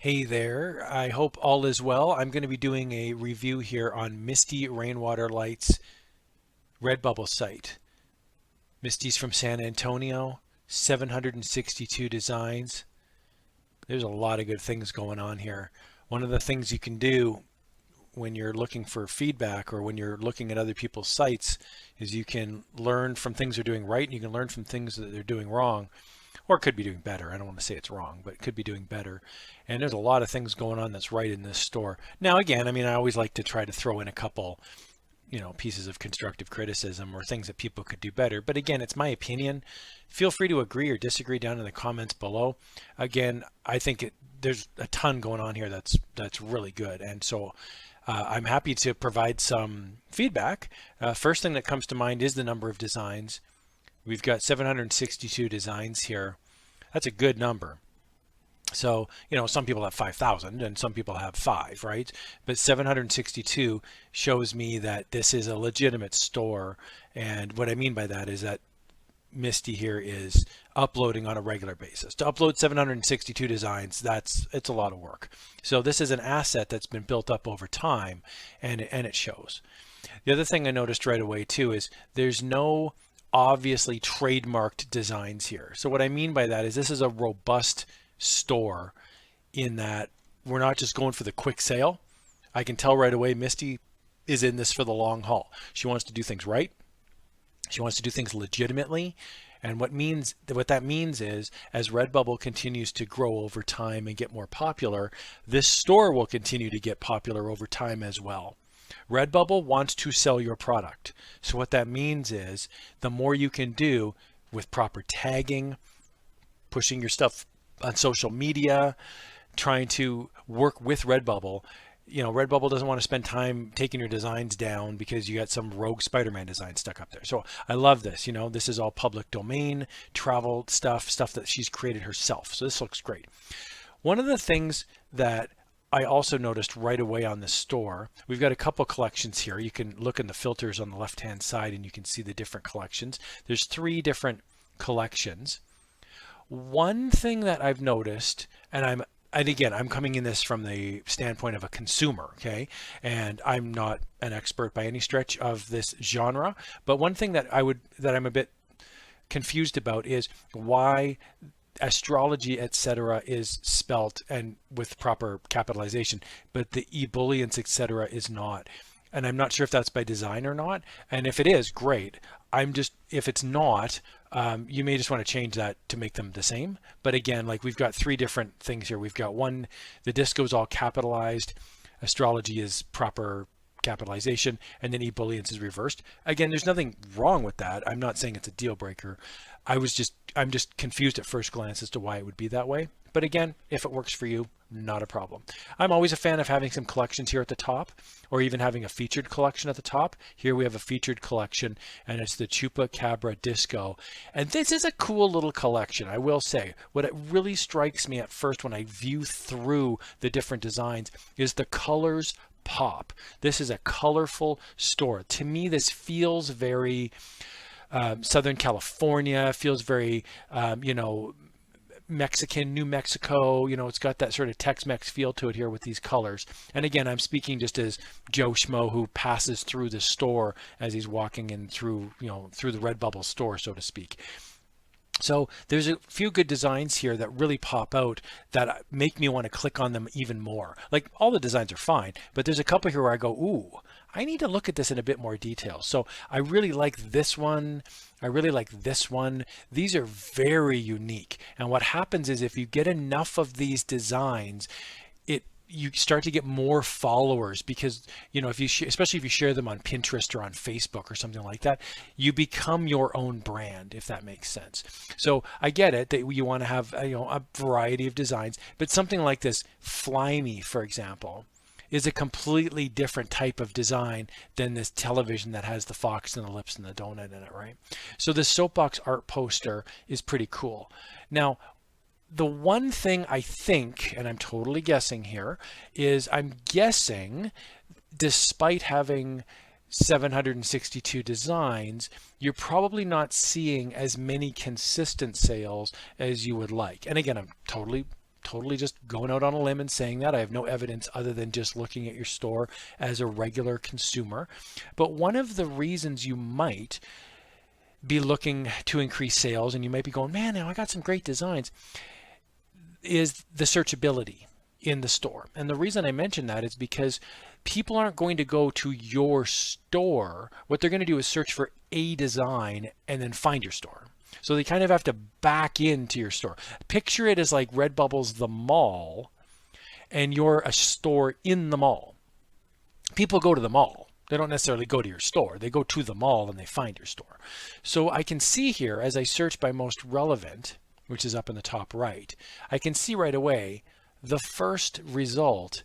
Hey there, I hope all is well. I'm going to be doing a review here on Misty Rainwater-Lite's Redbubble site. Misty's from San Antonio, 762 designs. There's a lot of good things going on here. One of the things you can do when you're looking for feedback or when you're looking at other people's sites is you can learn from things they're doing right and you can learn from things that they're doing wrong, or could be doing better. I don't want to say it's wrong, but it could be doing better. And there's a lot of things going on that's right in this store. Now, again, I mean, I always like to try to throw in a couple, pieces of constructive criticism or things that people could do better. But again, it's my opinion. Feel free to agree or disagree down in the comments below. Again, I think there's a ton going on here that's really good. And so I'm happy to provide some feedback. First thing that comes to mind is the number of designs. We've got 762 designs here. That's a good number. So, some people have 5,000 and some people have 5, right? But 762 shows me that this is a legitimate store. And what I mean by that is that Misty here is uploading on a regular basis. To upload 762 designs, it's a lot of work. So this is an asset that's been built up over time, and it shows. The other thing I noticed right away too is there's no obviously trademarked designs here. So what I mean by that is this is a robust store in that we're not just going for the quick sale. I can tell right away Misty is in this for the long haul. She wants to do things right. She wants to do things legitimately. And what that means is as Redbubble continues to grow over time and get more popular, this store will continue to get popular over time as well. Redbubble wants to sell your product. So what that means is the more you can do with proper tagging, pushing your stuff on social media, trying to work with Redbubble. Redbubble doesn't want to spend time taking your designs down because you got some rogue Spider-Man design stuck up there. So I love this. This is all public domain, travel stuff that she's created herself. So this looks great. One of the things that I also noticed right away on the store, we've got a couple collections here. You can look in the filters on the left-hand side and you can see the different collections. There's 3 different collections. One thing that I've noticed, and again, I'm coming in this from the standpoint of a consumer, okay? And I'm not an expert by any stretch of this genre, but one thing that I'm a bit confused about is why astrology, etc., is spelt and with proper capitalization, but the ebullience, etc., is not. And I'm not sure if that's by design or not. And if it is, great. If it's not, you may just want to change that to make them the same. But again, like we've got 3 different things here. We've got one, the disco is all capitalized, astrology is proper capitalization, and then ebullience is reversed. Again, there's nothing wrong with that. I'm not saying it's a deal breaker. I'm just confused at first glance as to why it would be that way. But again, if it works for you, not a problem. I'm always a fan of having some collections here at the top, or even having a featured collection at the top. Here we have a featured collection, and it's the Chupacabra Disco. And this is a cool little collection, I will say. What it really strikes me at first when I view through the different designs is the colors pop. This is a colorful store. To me, this feels very Southern California, feels very, Mexican, New Mexico, it's got that sort of Tex-Mex feel to it here with these colors. And again, I'm speaking just as Joe Schmo who passes through the store as he's walking in through the Redbubble store, so to speak. So there's a few good designs here that really pop out that make me want to click on them even more. Like all the designs are fine, but there's a couple here where I go, ooh, I need to look at this in a bit more detail. So I really like this one. I really like this one. These are very unique. And what happens is if you get enough of these designs, you start to get more followers because, especially if you share them on Pinterest or on Facebook or something like that, you become your own brand, if that makes sense. So I get it that you want to have, a variety of designs, but something like this Fly Me, for example, is a completely different type of design than this television that has the fox and the lips and the donut in it, right? So this soapbox art poster is pretty cool. Now, the one thing I think, and I'm totally guessing here, is I'm guessing despite having 762 designs, you're probably not seeing as many consistent sales as you would like. And again, I'm totally totally just going out on a limb and saying that. I have no evidence other than just looking at your store as a regular consumer. But one of the reasons you might be looking to increase sales, and you might be going, man, now I got some great designs, is the searchability in the store. And the reason I mention that is because people aren't going to go to your store. What they're going to do is search for a design and then find your store. So they kind of have to back into your store. Picture it as like Redbubble's the mall, and you're a store in the mall. People go to the mall. They don't necessarily go to your store. They go to the mall and they find your store. So I can see here, as I search by most relevant, which is up in the top right, I can see right away the first result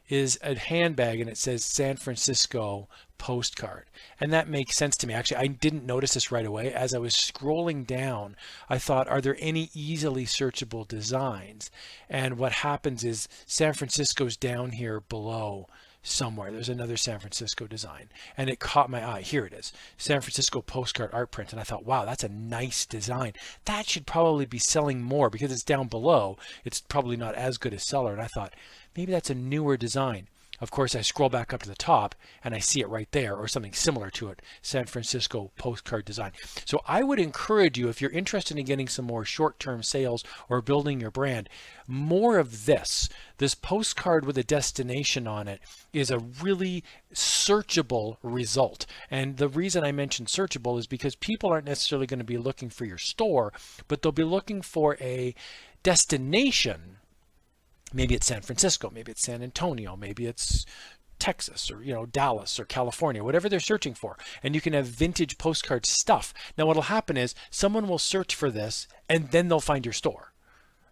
is a handbag, and it says San Francisco postcard. And that makes sense to me. Actually, I didn't notice this right away. As I was scrolling down, I thought, are there any easily searchable designs? And what happens is San Francisco's down here below somewhere. There's another San Francisco design, and it caught my eye. Here it is, San Francisco postcard art print. And I thought, wow, that's a nice design. That should probably be selling more because it's down below. It's probably not as good a seller. And I thought, maybe that's a newer design. Of course, I scroll back up to the top and I see it right there, or something similar to it, San Francisco postcard design. So I would encourage you, if you're interested in getting some more short-term sales or building your brand, more of this. This postcard with a destination on it is a really searchable result. And the reason I mentioned searchable is because people aren't necessarily going to be looking for your store, but they'll be looking for a destination. Maybe it's San Francisco, maybe it's San Antonio, maybe it's Texas, or Dallas or California, whatever they're searching for. And you can have vintage postcard stuff. Now what'll happen is someone will search for this and then they'll find your store.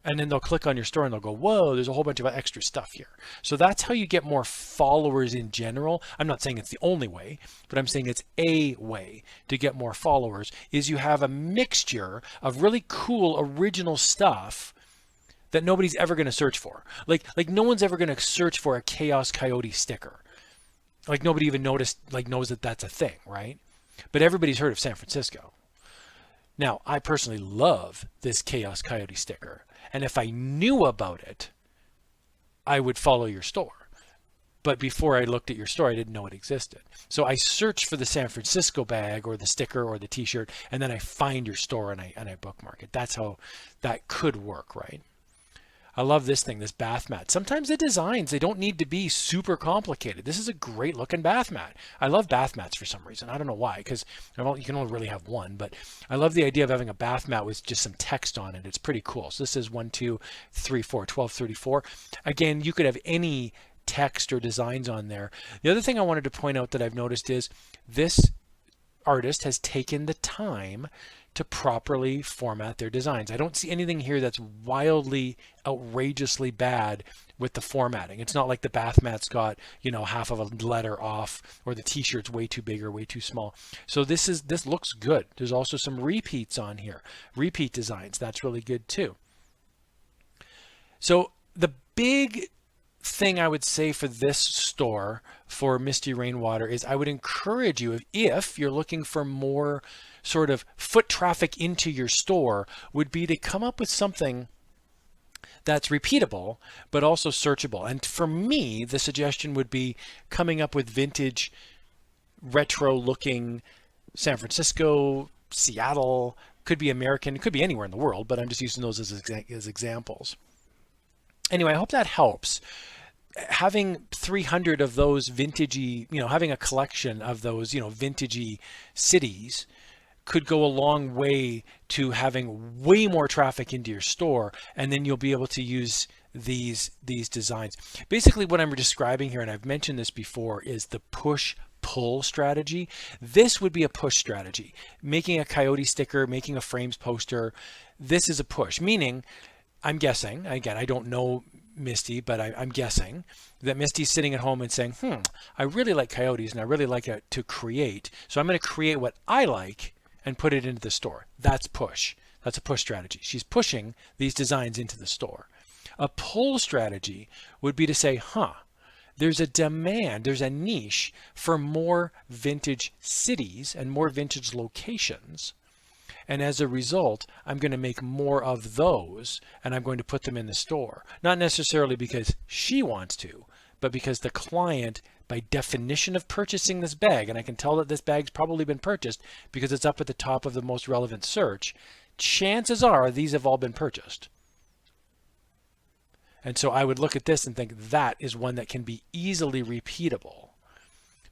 And then they'll click on your store and they'll go, whoa, there's a whole bunch of extra stuff here. So that's how you get more followers in general. I'm not saying it's the only way, but I'm saying it's a way to get more followers, is you have a mixture of really cool original stuff that nobody's ever going to search for. Like no one's ever going to search for a Chaos Coyote sticker. Like nobody even knows that that's a thing, right? But everybody's heard of San Francisco. Now, I personally love this Chaos Coyote sticker. And if I knew about it, I would follow your store. But before I looked at your store, I didn't know it existed. So I search for the San Francisco bag or the sticker or the t-shirt, and then I find your store and I bookmark it. That's how that could work, right? I love this thing, this bath mat. Sometimes the designs, they don't need to be super complicated. This is a great looking bath mat. I love bath mats for some reason. I don't know why, because you can only really have one, but I love the idea of having a bath mat with just some text on it. It's pretty cool. So this is 1, 2, 3, 4, 1234. Again, you could have any text or designs on there. The other thing I wanted to point out that I've noticed is this artist has taken the time to properly format their designs. I don't see anything here that's wildly, outrageously bad with the formatting. It's not like the bath mat's got, half of a letter off, or the t-shirt's way too big or way too small. So this looks good. There's also some repeats on here. Repeat designs, that's really good too. So the big thing I would say for this store, for Misty Rainwater, is I would encourage you, if you're looking for more sort of foot traffic into your store, would be to come up with something that's repeatable but also searchable. And for me, the suggestion would be coming up with vintage, retro looking San Francisco, Seattle, could be American, could be anywhere in the world, but I'm just using those as examples. Anyway, I hope that helps. Having 300 of those vintagey, having a collection of those, vintagey cities could go a long way to having way more traffic into your store, and then you'll be able to use these designs. Basically what I'm describing here, and I've mentioned this before, is the push-pull strategy. This would be a push strategy. Making a coyote sticker, making a frames poster, this is a push, meaning, I'm guessing, again, I don't know Misty, but I'm guessing that Misty's sitting at home and saying, I really like coyotes and I really like it to create, so I'm going to create what I like and put it into the store. That's push. That's a push strategy. She's pushing these designs into the store. A pull strategy would be to say, there's a demand, there's a niche for more vintage cities and more vintage locations. And as a result, I'm going to make more of those and I'm going to put them in the store. Not necessarily because she wants to, but because the client, by definition of purchasing this bag, and I can tell that this bag's probably been purchased because it's up at the top of the most relevant search, chances are these have all been purchased. And so I would look at this and think that is one that can be easily repeatable,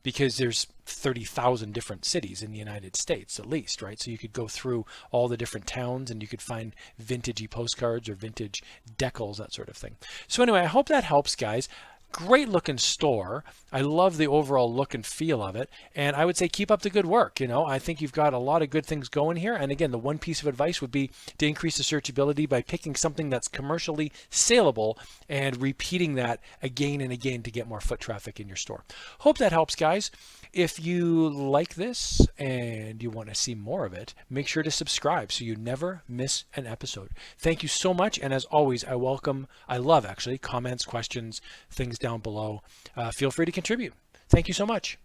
because there's 30,000 different cities in the United States at least, right? So you could go through all the different towns and you could find vintagey postcards or vintage decals, that sort of thing. So anyway, I hope that helps, guys. Great looking store. I love the overall look and feel of it. And I would say keep up the good work. You know, I think you've got a lot of good things going here. And again, the one piece of advice would be to increase the searchability by picking something that's commercially saleable and repeating that again and again to get more foot traffic in your store. Hope that helps, guys. If you like this and you want to see more of it, make sure to subscribe so you never miss an episode. Thank you so much. And as always, I love actually, comments, questions, things down below. Feel free to contribute. Thank you so much.